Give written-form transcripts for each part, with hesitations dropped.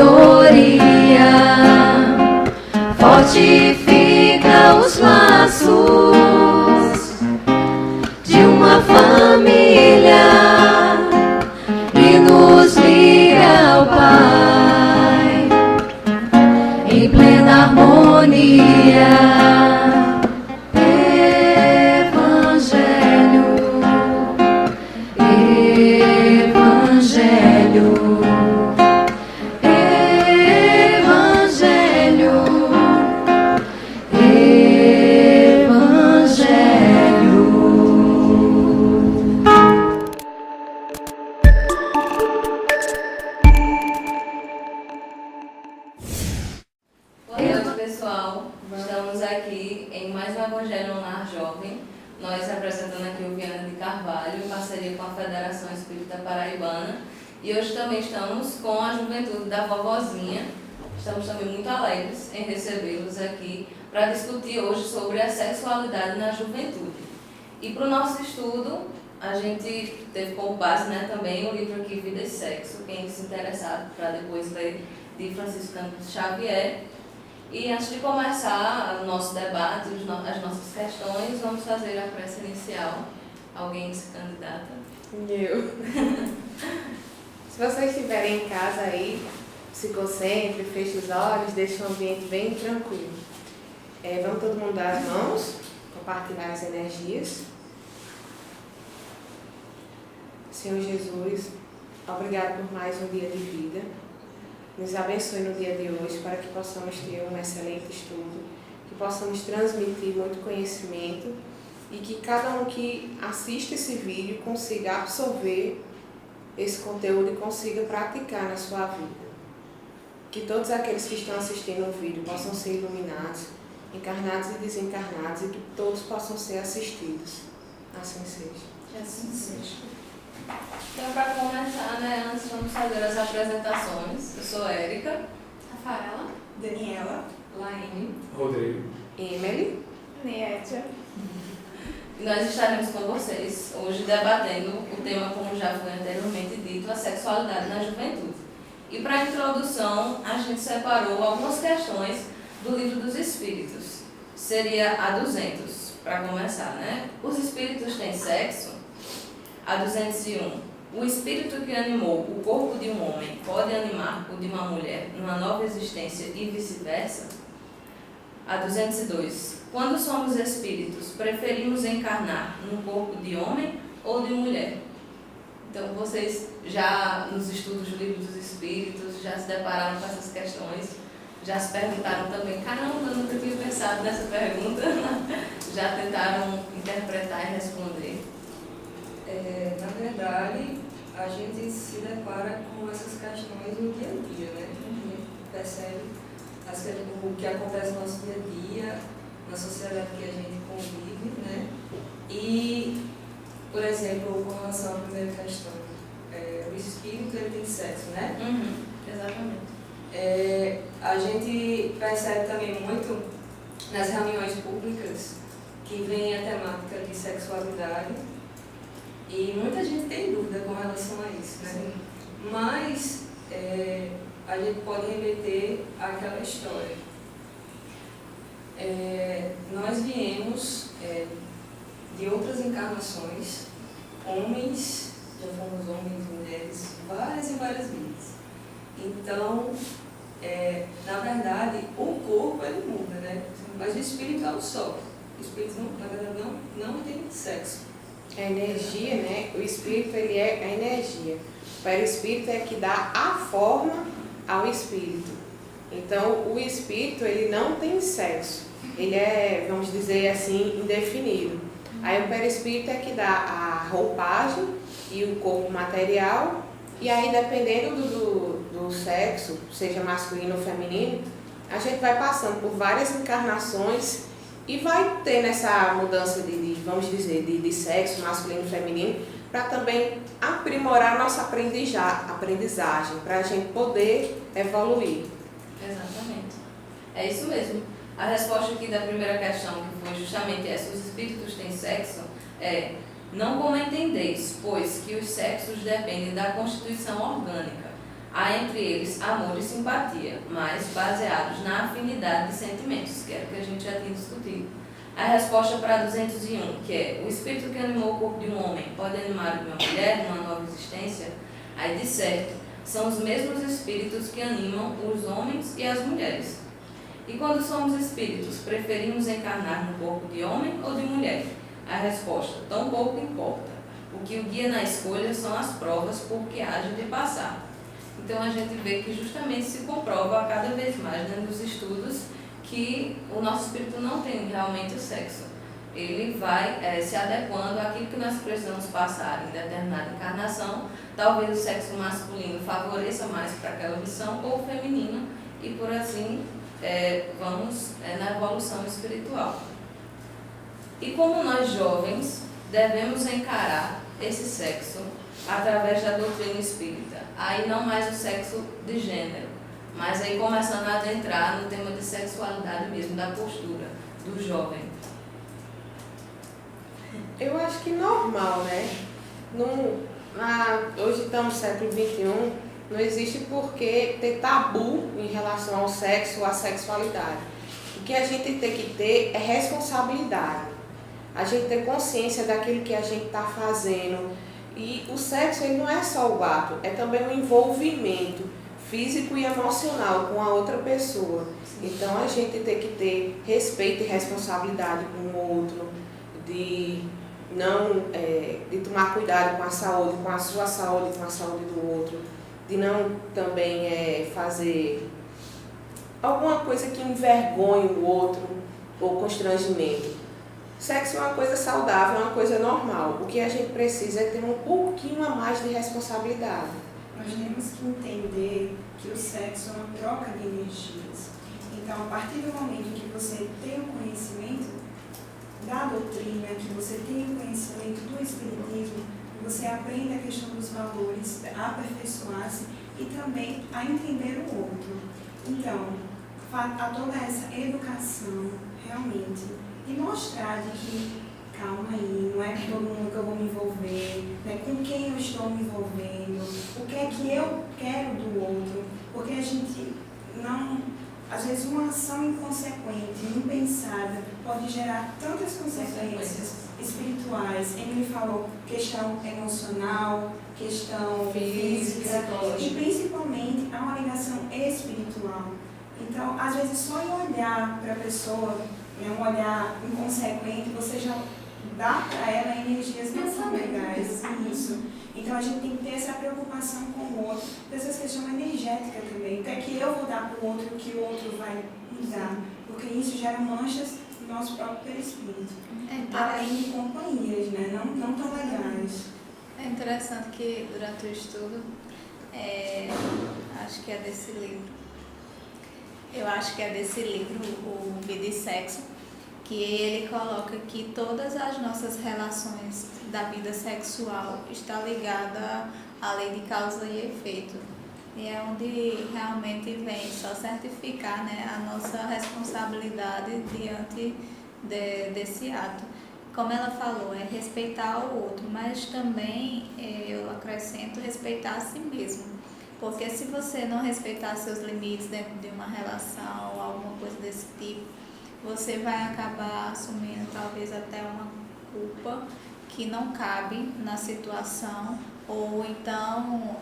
sabedoria fortifica os laços de uma família e nos liga ao Pai em plena harmonia. E hoje também estamos com a juventude da Vovozinha. Estamos também muito alegres em recebê-los aqui para discutir hoje sobre a sexualidade na juventude. E para o nosso estudo, a gente teve como base, né, também o livro aqui, Vida e Sexo, quem se interessar para depois ler, de Francisco Campos Xavier. E antes de começar o nosso debate, as nossas questões, vamos fazer a prece inicial. Alguém se candidata? Eu. Se vocês estiverem em casa aí, se concentre, feche os olhos, deixe o ambiente bem tranquilo. Vamos todo mundo dar as mãos, compartilhar as energias. Senhor Jesus, obrigado por mais um dia de vida. Nos abençoe no dia de hoje para que possamos ter um excelente estudo, que possamos transmitir muito conhecimento e que cada um que assiste esse vídeo consiga absorver esse conteúdo e consiga praticar na sua vida. Que todos aqueles que estão assistindo o vídeo possam ser iluminados, encarnados e desencarnados, e que todos possam ser assistidos. Assim seja. Assim seja. Então, para começar, né, antes vamos fazer as apresentações. Eu sou Érica, Rafaela, Daniela, Laine, Rodrigo, Emily, Nietzsche. e nós estaremos com vocês hoje debatendo o tema, como já foi anteriormente dito, a sexualidade na juventude. E para a introdução, a gente separou algumas questões do Livro dos Espíritos. Seria a 200, para começar, né? Os espíritos têm sexo? A 201. O espírito que animou o corpo de um homem pode animar o de uma mulher numa nova existência e vice-versa? A 202. Quando somos espíritos, preferimos encarnar num corpo de homem ou de mulher? Então, vocês já nos estudos do Livro dos Espíritos já se depararam com essas questões, já se perguntaram também, caramba, eu nunca tinha pensado nessa pergunta, já tentaram interpretar e responder. na verdade, a gente se depara com essas questões no dia a dia, né? A gente percebe o que acontece no nosso dia a dia, na sociedade que a gente convive, né? E, por exemplo, com relação à primeira questão, o espírito ele tem sexo, né? Exatamente. A gente percebe também muito nas reuniões públicas que vem a temática de sexualidade e muita gente tem dúvida com relação a isso, né? Sim. Mas a gente pode remeter àquela história. Nós viemos de outras encarnações, homens, já fomos homens e mulheres, várias e várias vidas. Então, na verdade, o corpo ele muda, né? Mas o espírito é o só. O espírito, na verdade, não tem sexo. a energia, né? O espírito ele é a energia. O perispírito é que dá a forma ao espírito. Então, o espírito ele não tem sexo. Ele é, vamos dizer assim, indefinido. Aí o perispírito é que dá a roupagem e o corpo material. E aí, dependendo do sexo, seja masculino ou feminino, a gente vai passando por várias encarnações e vai ter nessa mudança vamos dizer, de sexo masculino e feminino, para também aprimorar a nossa aprendizagem, para a gente poder evoluir. Exatamente. É isso mesmo. A resposta aqui da primeira questão, que foi justamente essa, os espíritos têm sexo, é: não como entendeis, pois que os sexos dependem da constituição orgânica, Há entre eles amor e simpatia, mas baseados na afinidade de sentimentos, que era o que a gente já tinha discutido. A resposta para 201, que é: o espírito que animou o corpo de um homem pode animar o de uma mulher numa nova existência? Aí, de certo, são os mesmos espíritos que animam os homens e as mulheres. E quando somos espíritos, preferimos encarnar no corpo de homem ou de mulher? A resposta: tão pouco importa. O que o guia na escolha são as provas por que haja de passar. Então a gente vê que justamente se comprova cada vez mais dentro dos estudos que o nosso espírito não tem realmente o sexo. Ele vai se adequando àquilo que nós precisamos passar em determinada encarnação. Talvez o sexo masculino favoreça mais para aquela missão, ou o feminino, e por assim vamos na evolução espiritual. E como nós jovens devemos encarar esse sexo através da doutrina espírita? Aí não mais o sexo de gênero, mas aí começando a adentrar no tema de sexualidade mesmo, da postura do jovem. Eu acho que normal, né? Hoje estamos no século XXI, não existe por que ter tabu em relação ao sexo ou à sexualidade. O que a gente tem que ter é responsabilidade. A gente ter consciência daquilo que a gente está fazendo. E o sexo ele não é só o ato, é também um envolvimento físico e emocional com a outra pessoa. Então a gente tem que ter respeito e responsabilidade com o outro, de tomar cuidado com a saúde, com a sua saúde, com a saúde do outro, de não também fazer alguma coisa que envergonhe o outro ou constrangimento. Sexo é uma coisa saudável, é uma coisa normal. O que a gente precisa é ter um pouquinho a mais de responsabilidade. Nós temos que entender que o sexo é uma troca de energias. Então, a partir do momento em que você tem o conhecimento da doutrina, que você tem o conhecimento do espiritismo, você aprende a questão dos valores, a aperfeiçoar-se e também a entender o outro. Então, a toda essa educação, realmente, e mostrar de que, calma aí, não é com todo mundo que eu vou me envolver, né? Com quem eu estou me envolvendo, o que é que eu quero do outro, porque a gente não, às vezes uma ação inconsequente, impensada, pode gerar tantas consequências espirituais. Ele falou questão emocional, questão física e principalmente há uma ligação espiritual. Então, às vezes só em olhar para a pessoa, um olhar inconsequente, você já dá para ela energias não são legais. Isso. Então a gente tem que ter essa preocupação com o outro, dessa questão energética também. O que é que eu vou dar para o outro e o que o outro vai me dar? Porque isso gera manchas no nosso próprio perispírito. Além de companhias, né? Não tão legais. É interessante que durante o estudo, acho que é desse livro, eu acho que é desse livro, o Vida e Sexo, que ele coloca que todas as nossas relações da vida sexual está ligada à lei de causa e efeito. E é onde realmente vem só certificar, né, a nossa responsabilidade diante desse ato. Como ela falou, é respeitar o outro, mas também eu acrescento respeitar a si mesmo. Porque se você não respeitar seus limites dentro de uma relação ou alguma coisa desse tipo, você vai acabar assumindo talvez até uma culpa que não cabe na situação, ou então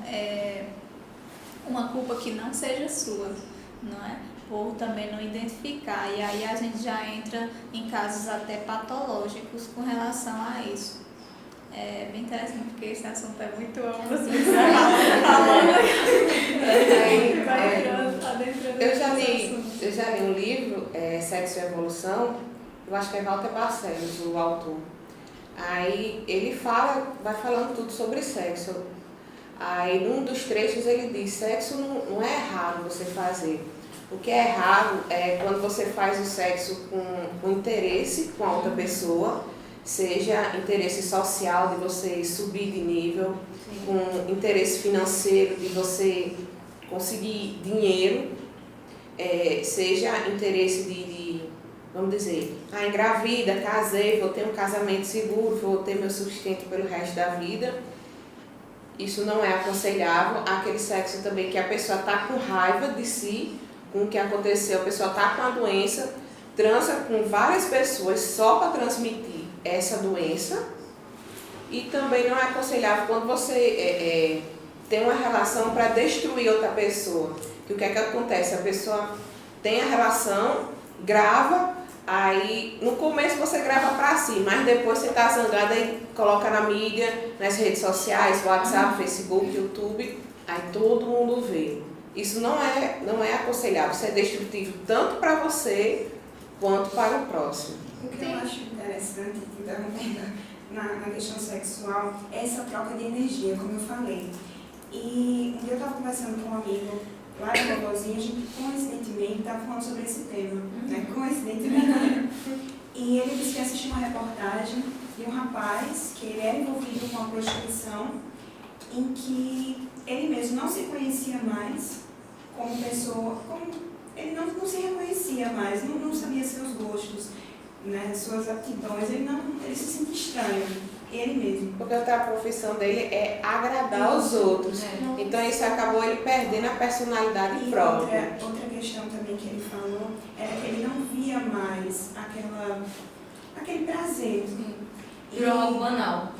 uma culpa que não seja sua, não é? Por também não identificar. E aí a gente já entra em casos até patológicos com relação a isso. É bem interessante, porque esse assunto é muito amplo, assim, eu já li um livro, Sexo e Evolução, eu acho que é Walter Barcelos, o autor. Aí ele vai falando tudo sobre sexo. Aí num dos trechos ele diz, sexo não é errado você fazer. O que é errado é quando você faz o sexo com interesse com a outra pessoa, seja interesse social de você subir de nível, com interesse financeiro de você conseguir dinheiro, seja interesse de, vamos dizer, engravida, casei, vou ter um casamento seguro, vou ter meu sustento pelo resto da vida. isso não é aconselhável. Aquele sexo também que a pessoa está com raiva de si, com o que aconteceu, a pessoa está com a doença, transa com várias pessoas só para transmitir essa doença. E também não é aconselhável quando você tem uma relação para destruir outra pessoa. Que o que é que acontece? A pessoa tem a relação, grava, aí no começo você grava para si, mas depois você está zangada e coloca na mídia, nas redes sociais, WhatsApp, Facebook, YouTube, aí todo mundo vê. Isso não é aconselhável, isso é destrutivo tanto para você quanto para o próximo. O que eu acho interessante, interrompendo, na questão sexual, é essa troca de energia, como eu falei. E um dia eu estava conversando com um amigo lá na Bobozinha, a gente coincidentemente estava falando sobre esse tema, né? Coincidentemente. E ele disse que assistiu uma reportagem de um rapaz que ele era envolvido com a prostituição, em que ele mesmo não se conhecia mais como pessoa, ele não se reconhecia mais, não sabia seus gostos, né, suas aptidões, ele se sentia estranho, ele mesmo. Porque a profissão dele é agradar os outros. Então isso acabou ele perdendo a personalidade E própria. outra questão também que ele falou era que ele não via mais aquele prazer. Virou algo banal.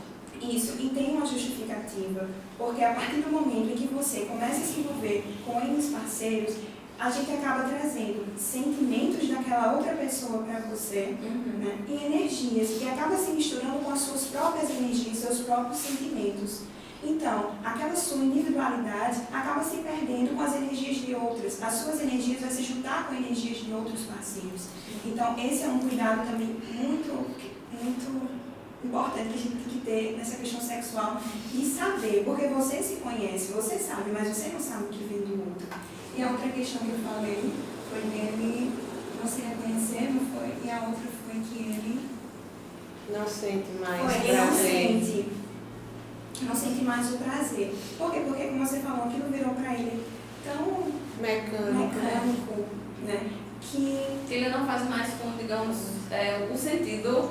Isso, e tem uma justificativa, porque a partir do momento em que você começa a se envolver com N parceiros, a gente acaba trazendo sentimentos daquela outra pessoa para você, né? E energias, que acaba se misturando com as suas próprias energias, seus próprios sentimentos. Então, aquela sua individualidade acaba se perdendo com as energias de outras. As suas energias vão se juntar com energias de outros parceiros. Então, esse é um cuidado também muito importante que a gente tem que ter nessa questão sexual e saber, porque você se conhece, você sabe, mas você não sabe o que vem do outro. E a outra questão que eu falei foi dele não se reconhecer, não foi? E a outra foi que ele Não sente mais ele prazer. não sente mais o prazer. Por quê? Porque, como você falou, aquilo virou para ele tão mecânico, né? Que Ele não faz mais com, digamos, o sentido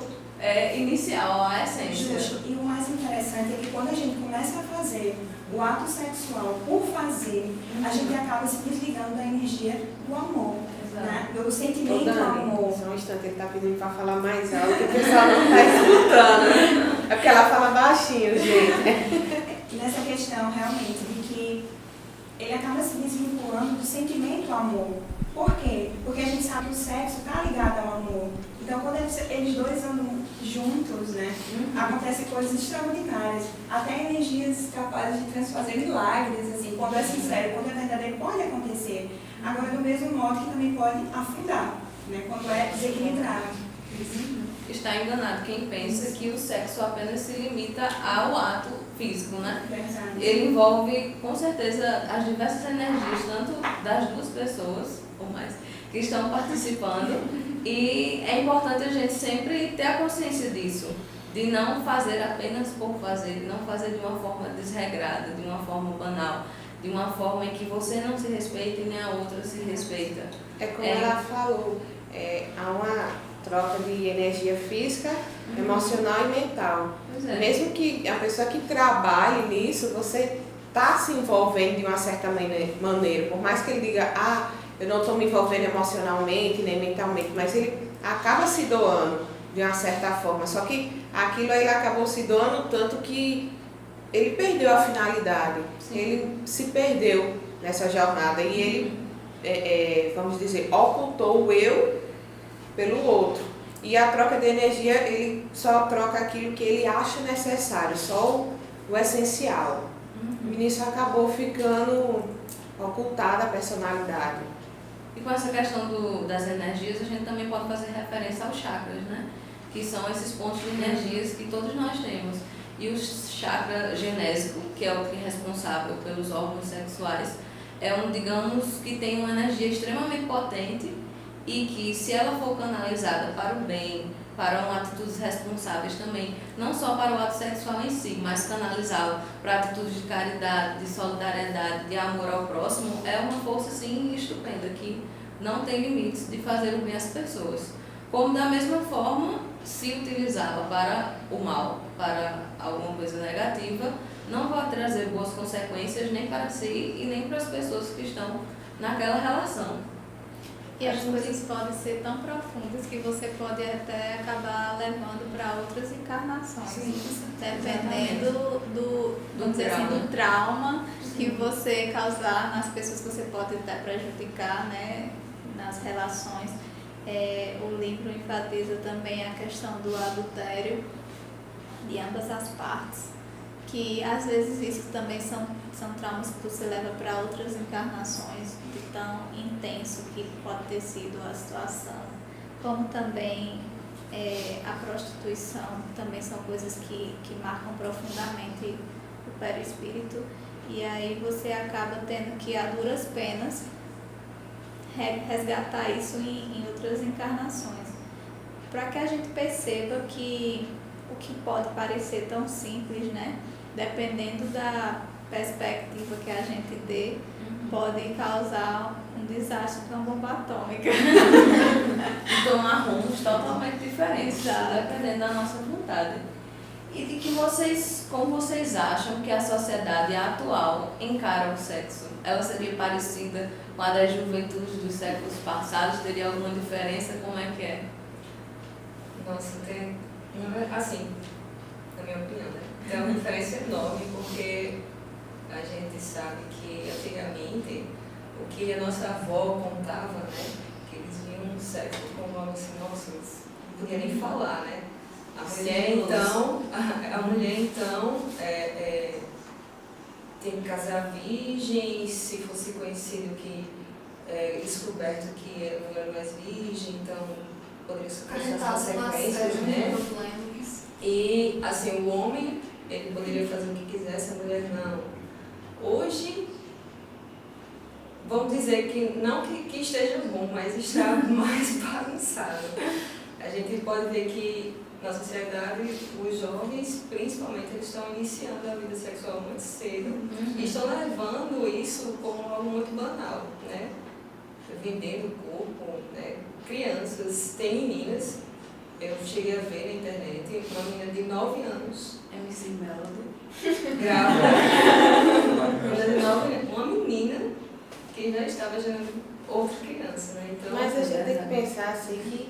inicial, a essência. justo. E o mais interessante é que quando a gente começa a fazer o ato sexual por fazer, a gente acaba se desligando da energia do amor, né? Do sentimento do amor. Só um instante, ele está pedindo para falar mais alto, que o pessoal não está escutando. É porque ela fala baixinho, gente. Nessa questão, realmente, de que ele acaba se desvinculando do sentimento do amor. Por quê? Porque a gente sabe que o sexo está ligado ao amor. Então, quando eles dois andam juntos, né, acontecem coisas extraordinárias. Até energias capazes de transfazer milagres, assim, quando é sincero, quando é verdadeiro, pode acontecer. Agora, do mesmo modo que também pode afundar, né, quando é desequilibrado. Está enganado quem pensa que o sexo apenas se limita ao ato físico, né? Verdade. Ele envolve, com certeza, as diversas energias, tanto das duas pessoas, ou mais, que estão participando. E é importante a gente sempre ter a consciência disso, de não fazer apenas por fazer, de não fazer de uma forma desregrada, de uma forma banal, de uma forma em que você não se respeita e nem a outra se respeita. É como ela falou, há uma troca de energia física, emocional e mental. Pois é. Mesmo que a pessoa que trabalhe nisso, você está se envolvendo de uma certa maneira. Por mais que ele diga, eu não estou me envolvendo emocionalmente nem mentalmente, mas ele acaba se doando de uma certa forma. Só que aquilo aí ele acabou se doando tanto que ele perdeu a finalidade. Sim. Ele se perdeu nessa jornada e ele, vamos dizer, ocultou o eu pelo outro. E a troca de energia, ele só troca aquilo que ele acha necessário, só o essencial. E nisso acabou ficando ocultada a personalidade. E com essa questão das energias, a gente também pode fazer referência aos chakras, né? Que são esses pontos de energias que todos nós temos. E o chakra genésico, que é o que é responsável pelos órgãos sexuais, é digamos, que tem uma energia extremamente potente e que, se ela for canalizada para o bem, para atitudes responsáveis também, não só para o ato sexual em si, mas canalizá-la para atitudes de caridade, de solidariedade, de amor ao próximo, é uma força, assim, estupenda, que não tem limites de fazer o bem às pessoas. Como, da mesma forma, se utilizá-la para o mal, para alguma coisa negativa, não vai trazer boas consequências nem para si e nem para as pessoas que estão naquela relação. E as coisas podem ser tão profundas que você pode até acabar levando para outras encarnações. Sim, dependendo vamos dizer assim, do trauma que você causar nas pessoas que você pode até prejudicar, né, nas relações. O livro enfatiza também a questão do adultério de ambas as partes, que às vezes isso também são traumas que você leva para outras encarnações, de tão intenso que pode ter sido a situação, como também a prostituição, também são coisas que marcam profundamente o perispírito, e aí você acaba tendo que, a duras penas, resgatar isso em outras encarnações, para que a gente perceba que o que pode parecer tão simples, né, dependendo da perspectiva que a gente dê, pode causar um desastre com a bomba atômica. E tomar rumos totalmente diferentes, dependendo da nossa vontade. E de que como vocês acham que a sociedade atual encara o sexo? Ela seria parecida com a das juventudes dos séculos passados? Teria alguma diferença? Como é que é? Nossa, assim, na minha opinião, né? Tem uma diferença enorme, porque a gente sabe que antigamente o que a nossa avó contava, né? Que eles viam o sexo como algo assim, nossa, eles não podiam nem falar, né? A mulher então tem que casar virgem, se fosse conhecido que descoberto que a mulher mais virgem, então poderia sofrer as consequências, né? E assim, o homem ele poderia fazer o que quisesse, a mulher não. Hoje, vamos dizer que não que esteja bom, mas está mais bagunçado. A gente pode ver que na sociedade os jovens, principalmente, eles estão iniciando a vida sexual muito cedo e estão levando isso como algo muito banal, né? Vendendo o corpo, né? Crianças, tem meninas, eu cheguei a ver na internet, uma menina de 9 anos, MC Melody. grávida, uma menina que já estava gerando outra criança, né? Então, Mas a gente tem que pensar assim que,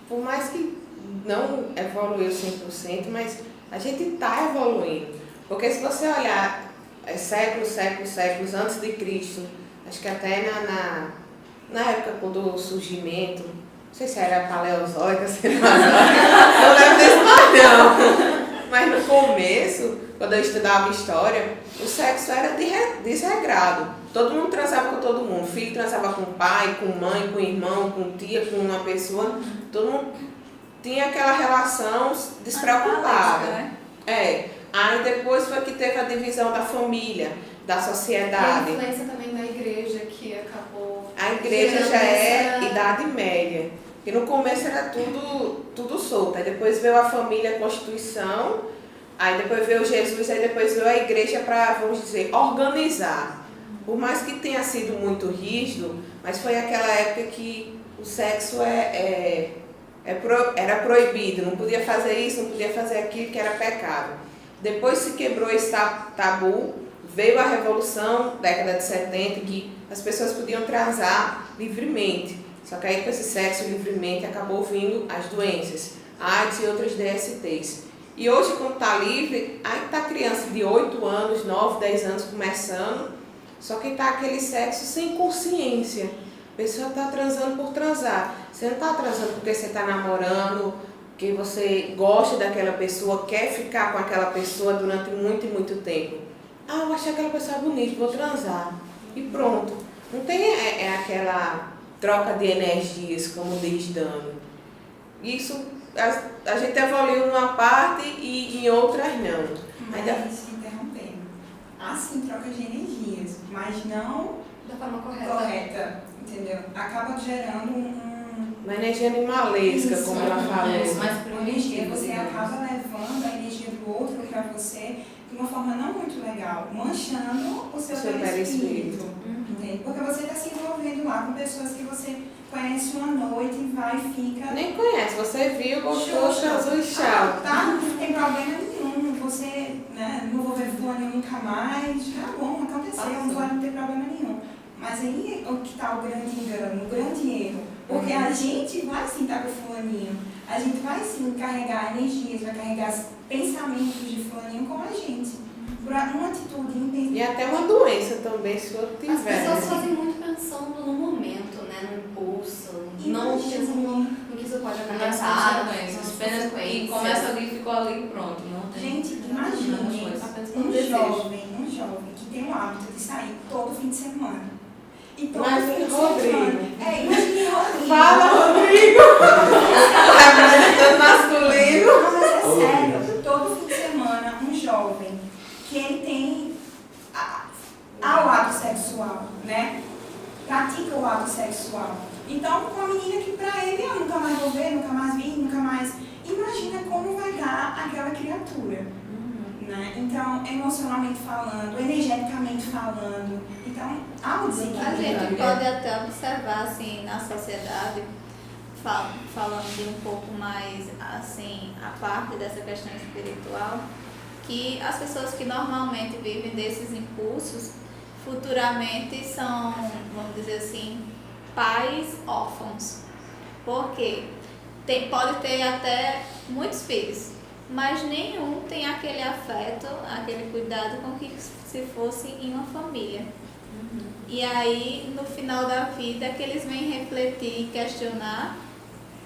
por mais que não evoluiu 100%, mas a gente está evoluindo. Porque se você olhar séculos antes de Cristo, acho que até na época do surgimento, não sei se era paleozoica, não lembro desse mais não. Mas no começo, quando eu estudava história, o sexo era desregrado. Todo mundo transava com todo mundo. O filho transava com o pai, com mãe, com irmão, com tia, com uma pessoa. Todo mundo tinha aquela relação despreocupada. Né? Aí depois foi que teve a divisão da família, da sociedade. E a influência também da igreja, que acabou... A igreja já é Idade Média. E no começo era tudo solto. Aí depois veio a família, a Constituição. Aí depois veio Jesus, aí depois veio a igreja para, vamos dizer, organizar. Por mais que tenha sido muito rígido, mas foi aquela época que o sexo era proibido. Não podia fazer isso, não podia fazer aquilo, que era pecado. Depois se quebrou esse tabu, veio a Revolução, década de 70, que as pessoas podiam transar livremente. Só que aí com esse sexo livremente acabou vindo as doenças, AIDS e outras DSTs. E hoje, quando está livre, aí está criança de 8 anos, 9, 10 anos começando, só que está aquele sexo sem consciência. A pessoa está transando por transar. Você não está transando porque você está namorando, porque você gosta daquela pessoa, quer ficar com aquela pessoa durante muito e muito tempo. Ah, eu achei aquela pessoa bonita, vou transar. E pronto. Não tem aquela troca de energias, como diz Dani. Isso, a gente evoluiu numa parte e em outras não. Mas, interrompendo, há sim troca de energias, mas não Da forma correta. correta, entendeu? Acaba gerando Uma energia animalesca, Isso. como ela falou. uma energia, você acaba levando a energia do outro para você de uma forma não muito legal, manchando o seu perispírito. Entende? Porque você está se envolvendo lá com pessoas que você conhece uma noite e vai e fica. Nem conhece, você viu, gostou, Jesus, tchau. Tá, não tem problema nenhum. Você, né, não vou ver fulaninho nunca mais. Tá bom, aconteceu, não vai ter problema nenhum. Mas aí o que está o grande engano, o grande erro. Porque a gente vai sim estar com fulaninho. A gente vai sim carregar energias, vai carregar pensamentos de fulaninho com a gente. Por uma atitude intensa. E até uma doença também, se for tiver. As pessoas né? fazem muito pensando no momento, né? No impulso. Não pensam no que isso pode Nas acarretar. consequências. E começa ali e ficou ali pronto. Não tem. Gente, imagine um jovem que tem o hábito de sair todo fim de semana. E todo fim de Rodrigo. semana. Imagine Rodrigo. Fala, Rodrigo! Representando masculino. Não, mas é sério, todo fim de semana, um jovem que ele tem ao ato sexual, né? Pratica o ato sexual. Então, uma menina que pra ele eu nunca mais vou ver, nunca mais vi, nunca mais. Imagina como vai dar aquela criatura. Né? Então, emocionalmente falando, energeticamente falando. Então, há um A desequilíbrio. gente pode até observar, assim, na sociedade, falando de um pouco mais, assim, a parte dessa questão espiritual, que as pessoas que normalmente vivem desses impulsos, futuramente são, vamos dizer assim, pais órfãos. Porque pode ter até muitos filhos, mas nenhum tem aquele afeto, aquele cuidado com que se fosse em uma família. E aí, no final da vida, que eles vêm refletir e questionar,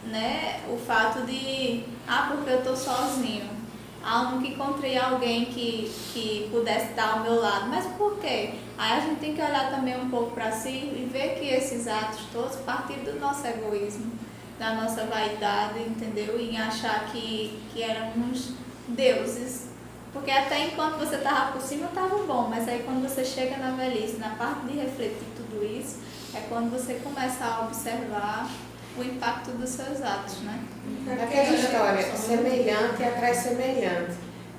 né, o fato de, porque eu estou sozinho. Nunca encontrei alguém que pudesse estar ao meu lado. Mas por quê? Aí a gente tem que olhar também um pouco para si e ver que esses atos todos partem do nosso egoísmo, da nossa vaidade, entendeu? Em achar que éramos deuses. Porque até enquanto você estava por cima, estava bom. Mas aí quando você chega na velhice, na parte de refletir tudo isso, é quando você começa a observar o impacto dos seus atos, né? Aquela história, semelhante atrai semelhante.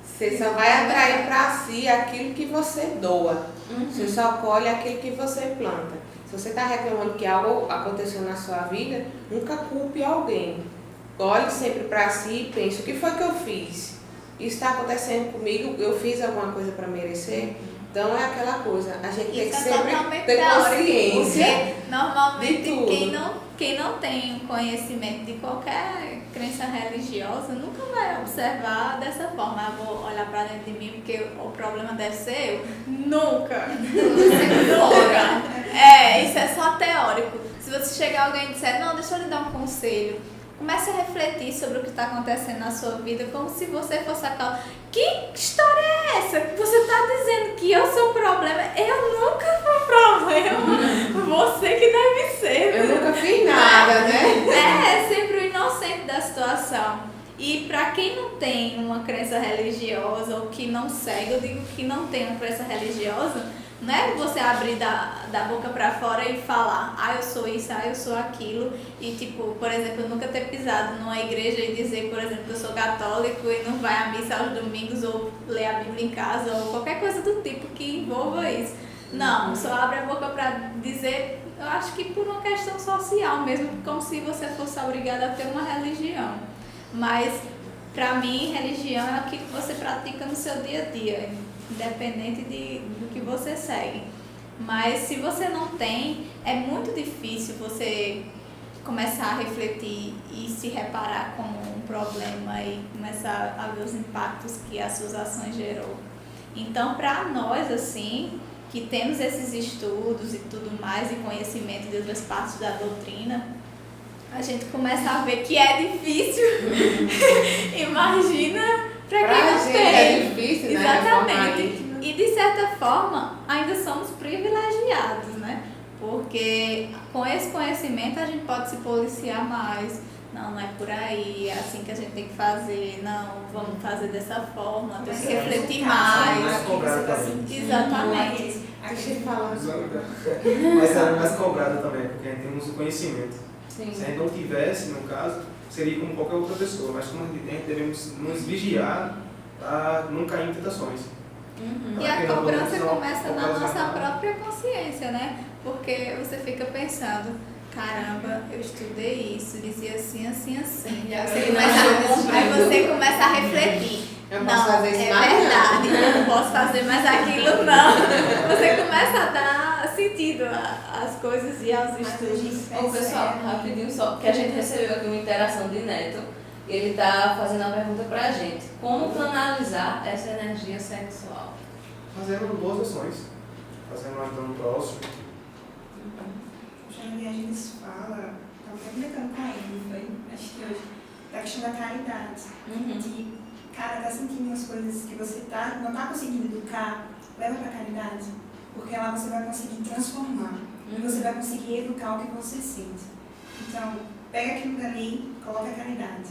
Você só vai atrair para si aquilo que você doa. Você só colhe aquilo que você planta. Se você está reclamando que algo aconteceu na sua vida, nunca culpe alguém. Olhe sempre para si e pense, o que foi que eu fiz? Isso está acontecendo comigo? Eu fiz alguma coisa para merecer? Então é aquela coisa, a gente tem que sempre ter consciência porque normalmente de tudo. Quem não tem conhecimento de qualquer crença religiosa nunca vai observar dessa forma. Eu vou olhar para dentro de mim porque o problema deve ser eu. Nunca. Nunca. Isso é só teórico. Se você chegar alguém e disser, não, deixa eu lhe dar um conselho. Comece a refletir sobre o que está acontecendo na sua vida, como se você fosse aquela... Que história é essa? Você está dizendo que eu sou o problema? Eu nunca fui o problema. Você que deve ser. Eu nunca fiz nada, né? É sempre o inocente da situação. E para quem não tem uma crença religiosa ou que não segue, eu digo que não tem uma crença religiosa, não é você abrir da boca pra fora e falar, eu sou isso, eu sou aquilo. E tipo, por exemplo, eu nunca ter pisado numa igreja e dizer, por exemplo, que eu sou católico e não vai à missa aos domingos ou ler a Bíblia em casa ou qualquer coisa do tipo que envolva isso. Não, só abre a boca pra dizer, eu acho que por uma questão social mesmo, como se você fosse obrigada a ter uma religião. Mas pra mim, religião é aquilo que você pratica no seu dia a dia, independente do que você segue. Mas se você não tem, é muito difícil você começar a refletir e se reparar como um problema e começar a ver os impactos que as suas ações gerou. Então, para nós, assim, que temos esses estudos e tudo mais, e conhecimento de outras partes da doutrina, a gente começa a ver que é difícil. Imagina para quem não tem. É difícil, né? Exatamente. E de certa forma, ainda somos privilegiados, né? Porque com esse conhecimento a gente pode se policiar mais. Não é por aí, é assim que a gente tem que fazer. Não, vamos fazer dessa forma, tem que refletir mais. Exatamente. Deixa eu falar. Mas ela é mais cobrada também, porque a gente tem um conhecimento. Sim. Se a gente não tivesse, no caso, seria como qualquer outra pessoa, mas como a gente tem, devemos nos vigiar para não cair em tentações. E a cobrança começa na nossa própria consciência, né? Porque você fica pensando, caramba, eu estudei isso, dizia assim, assim, assim. E agora Você eu começa, aí não. você começa a refletir. Eu posso Não, fazer isso é mais não. verdade, eu não posso fazer mais aquilo, não. Você começa a dar sentido às coisas e aos estudos. Ô pessoal, rapidinho só, que a gente recebeu aqui uma interação de Neto, e ele está fazendo a pergunta pra gente. Como canalizar essa energia sexual? Fazendo boas ações, fazendo ajudando o próximo. Já vi a gente fala, estava até comentando com a ele, foi? Acho que hoje, da questão da caridade. De, cara, tá sentindo as coisas que você não tá conseguindo educar, leva pra caridade. Porque lá você vai conseguir transformar. E você vai conseguir educar o que você sente. Então, pega aquilo dali, coloca a caridade.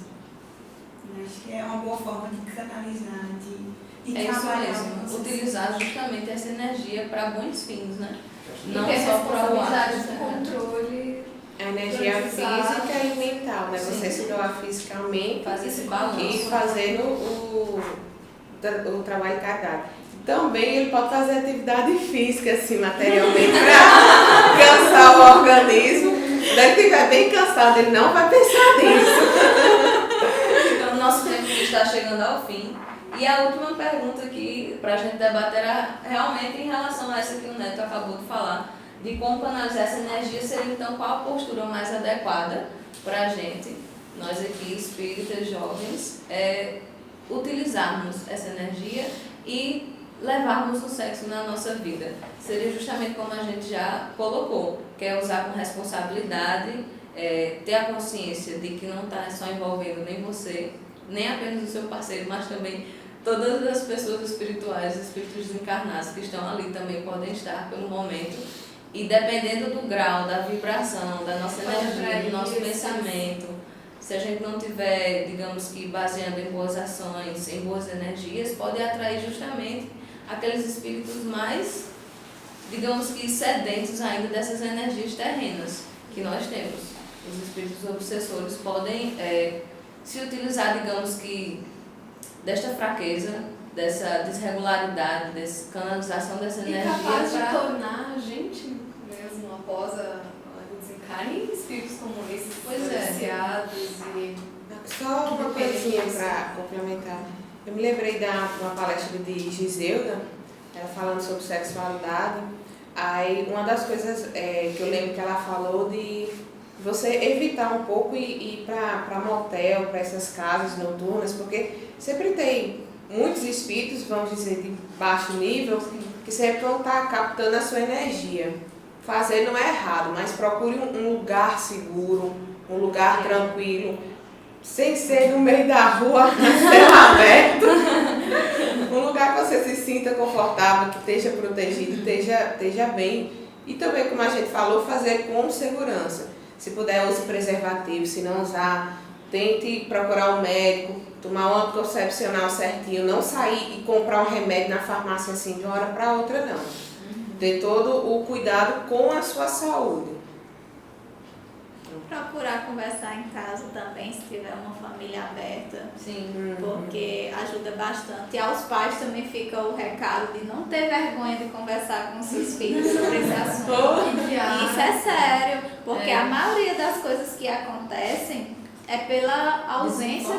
Acho que é uma boa forma de canalizar, de É isso trabalhar. mesmo, utilizar justamente essa energia para bons fins, né? Não Porque só para o responsabilidade ato. do controle. A energia física e mental, né? Você se doar fisicamente Fazer esse balanço. e fazendo o trabalho de caridade. Também ele pode fazer atividade física, assim, materialmente, para cansar o organismo. Quando ele estiver bem cansado, ele não vai pensar nisso. Então, o nosso tempo está chegando ao fim. E a última pergunta aqui para a gente debater era realmente em relação a essa que o Neto acabou de falar, de como canalizar essa energia, seria então qual a postura mais adequada para a gente, nós aqui, espíritas jovens, utilizarmos essa energia e levarmos o sexo na nossa vida. Seria justamente como a gente já colocou, que é usar com responsabilidade, ter a consciência de que não está só envolvendo nem você, nem apenas o seu parceiro, mas também todas as pessoas espirituais, espíritos desencarnados que estão ali também podem estar pelo momento. E dependendo do grau, da vibração, da nossa energia, do nosso pensamento, se a gente não tiver, digamos que, baseando em boas ações, em boas energias, pode atrair justamente aqueles espíritos mais, digamos que, sedentos ainda dessas energias terrenas que nós temos. Os espíritos obsessores podem se utilizar, digamos que, desta fraqueza, dessa desregularidade, dessa canalização dessa energia. E capaz de tornar a gente mesmo, após o desencarne, espíritos como esses, viciados e... Só uma coisinha para complementar. Eu me lembrei de uma palestra de Giselda, ela falando sobre sexualidade. Aí uma das coisas que eu lembro que ela falou de você evitar um pouco e ir para motel, para essas casas noturnas, porque sempre tem muitos espíritos, vamos dizer, de baixo nível, que sempre vão estar captando a sua energia. Fazer não é errado, mas procure um lugar seguro, um lugar tranquilo, sem ser no meio da rua, céu aberto. Um lugar que você se sinta confortável, que esteja protegido, esteja bem. E também, como a gente falou, fazer com segurança. Se puder, use preservativo. Se não usar, tente procurar um médico, tomar um anticoncepcional certinho, não sair e comprar um remédio na farmácia assim de uma hora para outra, não. Ter todo o cuidado com a sua saúde. Procurar conversar em casa também, se tiver uma família aberta. Sim. Porque ajuda bastante. E aos pais também fica o recado de não ter vergonha de conversar com seus filhos sobre esse assunto. Isso é sério, porque a maioria das coisas que acontecem é pela ausência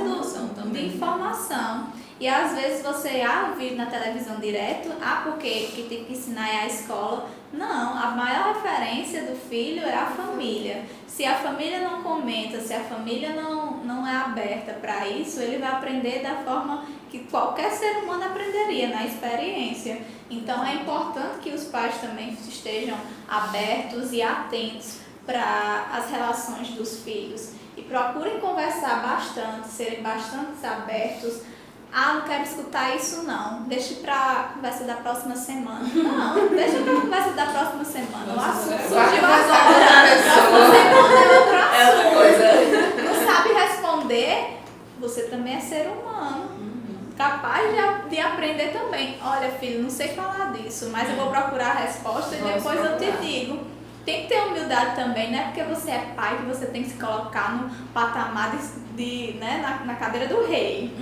de informação. E às vezes você ouve na televisão direto, porque que tem que ensinar é a escola. Não, a maior referência do filho é a família. Se a família não comenta, se a família não é aberta para isso, ele vai aprender da forma que qualquer ser humano aprenderia, na experiência. Então é importante que os pais também estejam abertos e atentos para as relações dos filhos. E procurem conversar bastante, serem bastante abertos. Não quero escutar isso não, deixe para a conversa da próxima semana. Não, deixa para a conversa da próxima semana. O assunto surgiu agora, próxima semana é outro assunto. É outra coisa. Não sabe responder, você também é ser humano, capaz de aprender também. Olha filho, não sei falar disso, mas eu vou procurar a resposta e depois eu te digo. Tem que ter humildade também, não é porque você é pai que você tem que se colocar no patamar na cadeira do rei.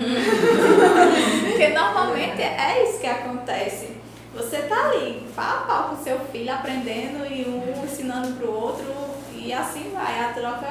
Porque normalmente é isso que acontece. Você tá ali, pau a pau com seu filho, aprendendo e um ensinando pro outro, e e assim vai, a troca.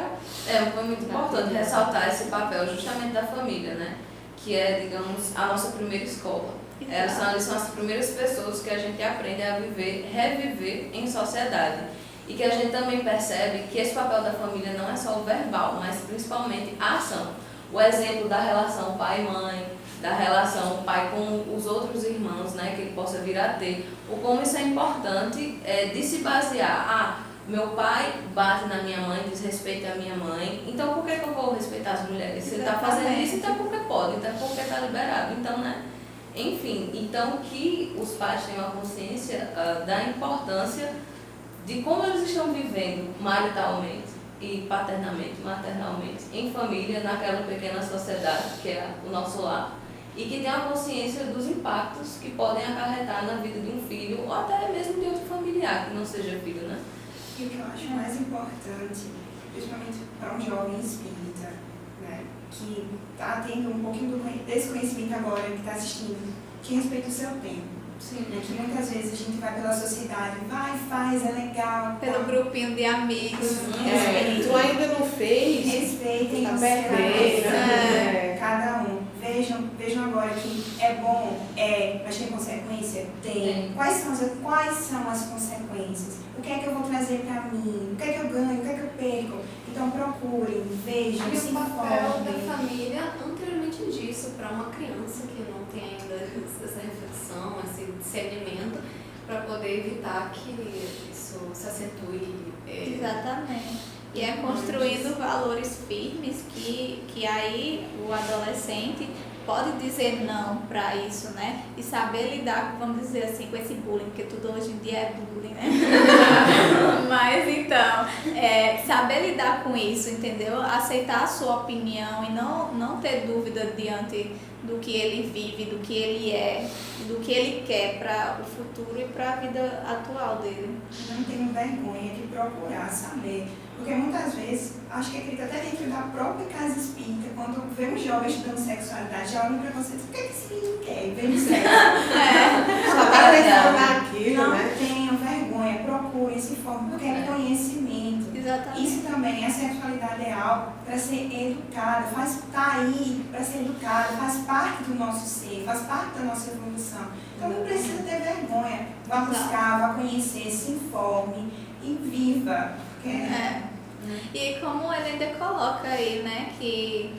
Foi muito importante ressaltar esse papel justamente da família, né? Que é, digamos, a nossa primeira escola. Elas são as primeiras pessoas que a gente aprende a viver, reviver em sociedade. E que a gente também percebe que esse papel da família não é só o verbal, mas principalmente a ação. O exemplo da relação pai-mãe, da relação pai com os outros irmãos, né, que ele possa vir a ter. O como isso é importante de se basear. Meu pai bate na minha mãe, desrespeita a minha mãe, então por que eu vou respeitar as mulheres? Se ele está fazendo isso, então porque pode, então porque está liberado. Então, né? Enfim, então que os pais tenham a consciência da importância de como eles estão vivendo maritalmente e paternamente, maternalmente, em família, naquela pequena sociedade que é o nosso lar, e que tenham a consciência dos impactos que podem acarretar na vida de um filho ou até mesmo de outro familiar que não seja filho, né? E o que eu acho mais importante, principalmente para um jovem espírita, né, que está tendo um pouquinho desse conhecimento agora, que está assistindo, que respeita o seu tempo. Sim. Né, que muitas vezes a gente vai pela sociedade, vai, faz, é legal. Pelo grupinho de amigos. Tu ainda não fez? Respeitem Tá o seu perdendo, né? cada um. Vejam agora que é bom, mas tem consequência? Tem. Quais são as consequências? O que é que eu vou trazer para mim? O que é que eu ganho? O que é que eu perco? Então procurem, vejam, E se o papel informem. da família anteriormente disso, para uma criança que não tem ainda essa reflexão, esse discernimento, para poder evitar que isso se acentue. Exatamente. E é construindo valores firmes que aí o adolescente pode dizer não para isso, né? E saber lidar, vamos dizer assim, com esse bullying, porque tudo hoje em dia é bullying, né? Mas então, saber lidar com isso, entendeu? Aceitar a sua opinião e não ter dúvida diante do que ele vive, do que ele é, do que ele quer para o futuro e para a vida atual dele. Não tenho vergonha de procurar saber. Porque muitas vezes, acho que acredito até dentro da própria casa espírita, quando vê um jovem estudando sexualidade, já olha para você e diz, o que é que esse menino quer? Vem sexo. Só tá pensando naquilo, Não né? tenham vergonha, procurem, se informem, porque é conhecimento. Exatamente. Isso também, a sexualidade é algo para ser educada, tá aí para ser educada, faz parte do nosso ser, faz parte da nossa evolução. Então não precisa ter vergonha. Vá buscar, vá conhecer, se informe e viva. E como ele ainda coloca aí, né, que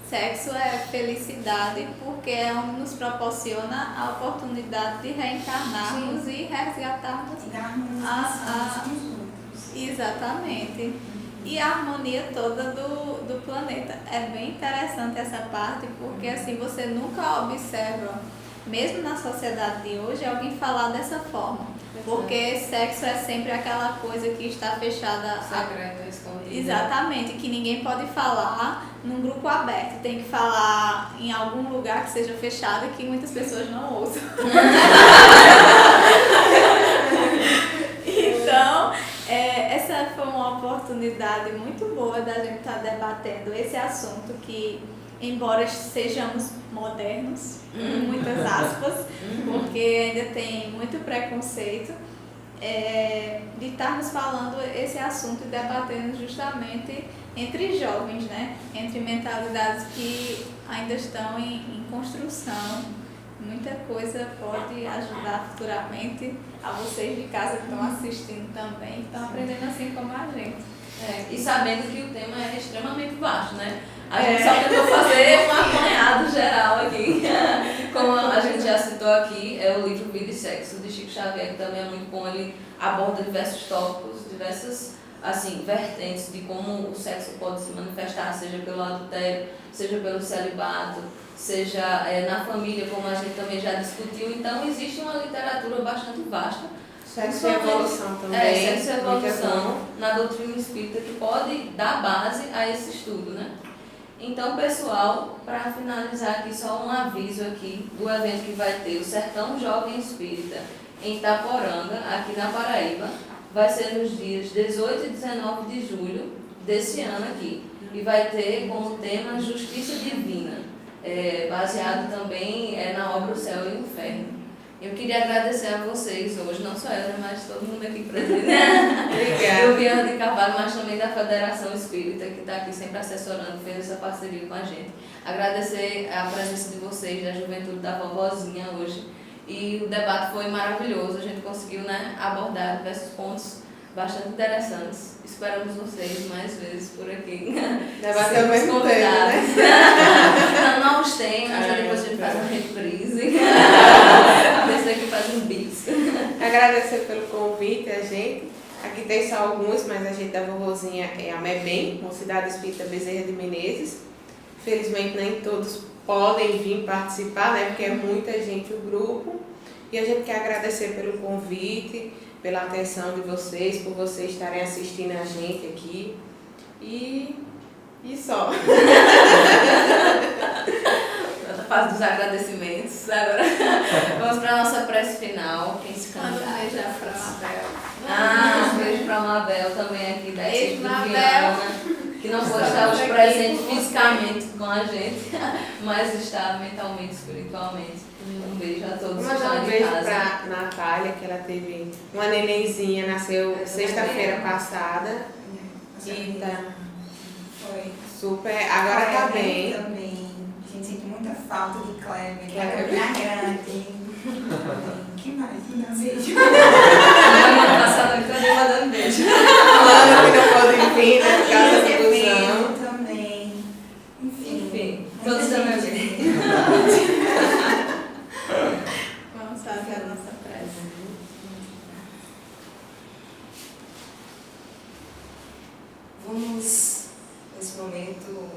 sexo é felicidade porque é onde nos proporciona a oportunidade de reencarnarmos e resgatarmos E da harmonização com os outros. exatamente. E a harmonia toda do planeta. É bem interessante essa parte porque assim você nunca observa, mesmo na sociedade de hoje, alguém falar dessa forma. Porque sexo é sempre aquela coisa que está fechada. Secreta, escondida. Exatamente, que ninguém pode falar num grupo aberto. Tem que falar em algum lugar que seja fechado e que muitas pessoas não ouçam. Então, essa foi uma oportunidade muito boa da gente estar debatendo esse assunto que, embora sejamos modernos, muitas aspas, porque ainda tem muito preconceito, de estarmos falando esse assunto e debatendo justamente entre jovens, né? Entre mentalidades que ainda estão em construção. Muita coisa pode ajudar futuramente a vocês de casa que estão assistindo também, estão aprendendo assim como a gente. E sabendo que o tema é extremamente vasto, né? A gente só tentou fazer um apanhado geral aqui. Como a gente já citou aqui, é o livro Vida e Sexo, de Chico Xavier, que também é muito bom. Ele aborda diversos tópicos, diversas assim, vertentes de como o sexo pode se manifestar, seja pelo adultério, seja pelo celibato, seja na família, como a gente também já discutiu. Então, existe uma literatura bastante vasta. Sexo e evolução também. Sexo e evolução na doutrina espírita que pode dar base a esse estudo, né? Então, pessoal, para finalizar aqui, só um aviso aqui do evento que vai ter o Sertão Jovem Espírita em Itaporanga, aqui na Paraíba. Vai ser nos dias 18 e 19 de julho desse ano aqui. E vai ter como tema Justiça Divina, baseado também na obra O Céu e o Inferno. Eu queria agradecer a vocês hoje, não só eu, né, mas todo mundo aqui presente. Eu, Obrigada. Viana de Carvalho, mas também da Federação Espírita, que está aqui sempre assessorando, fez essa parceria com a gente. Agradecer a presença de vocês, da juventude da vovozinha hoje. E o debate foi maravilhoso, a gente conseguiu, né, abordar diversos pontos bastante interessantes. Esperamos vocês mais vezes por aqui. Debater ao mesmo tempo, né? Novos temas, aí depois a gente faz uma reprise. Desse aqui faz um bis. Agradecer pelo convite, a gente. Aqui tem só alguns, mas a gente da vovozinha é a MEBEM, Mocidade Espírita Bezerra de Menezes. Felizmente nem todos podem vir participar, né? Porque é muita gente o grupo. E a gente quer agradecer pelo convite, pela atenção de vocês, por vocês estarem assistindo a gente aqui. E só. Faz dos agradecimentos. Agora vamos para a nossa prece final. Quem se Manda um candidata? beijo para a Mabel. Um beijo para a Mabel também aqui da Beijo, equipe do Mabel. Viana, que não pode estar hoje presente fisicamente com a gente, mas está mentalmente, espiritualmente. Um beijo a todos Vou que mandar estão um de beijo casa. para Natália, que ela teve uma nenenzinha, nasceu sexta-feira passada. E tá Foi. super. Agora tá bem. Também. A gente sente muita falta de Kleber, que Kleber. é grande. Que mais? Me dá um beijo. Semana passada eu também mandando beijo. Falando que não pode vir, né? Por causa da fusão. Evento também. Enfim, todos também bem. Vamos fazer a nossa prece. Vamos, nesse momento,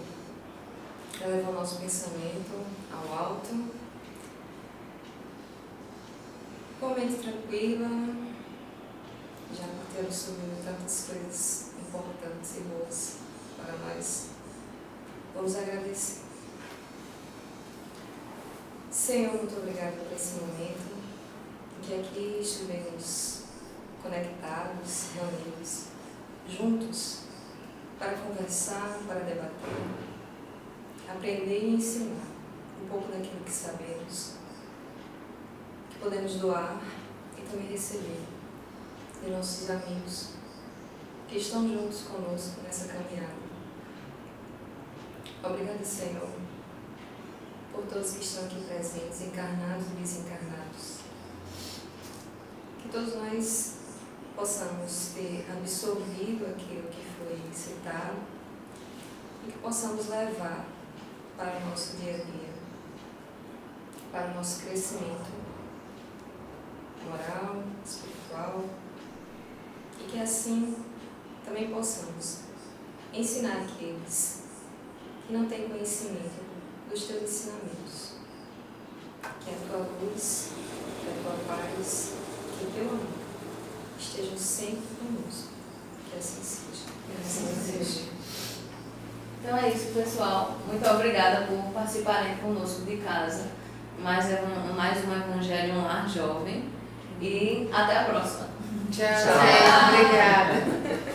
elevar o nosso pensamento ao alto. Com a mente tranquila, já por ter absorvido tantas coisas importantes e boas para nós, vamos agradecer. Senhor, muito obrigada por esse momento em que aqui estivemos conectados, reunidos, juntos, para conversar, para debater, aprender e ensinar um pouco daquilo que sabemos, que podemos doar e também receber de nossos amigos que estão juntos conosco nessa caminhada. Obrigada, Senhor, por todos que estão aqui presentes, encarnados e desencarnados. Que todos nós possamos ter absorvido aquilo que foi citado e que possamos levar para o nosso dia a dia, para o nosso crescimento moral, espiritual, e que assim também possamos ensinar aqueles que não têm conhecimento dos teus ensinamentos. Que a tua luz, que a tua paz, que o teu amor estejam sempre conosco. Que assim seja. Que assim seja. Então é isso, pessoal. Muito obrigada por participarem conosco de casa. Mais um Evangelho no Lar Jovem. E até a próxima. Tchau. Obrigada.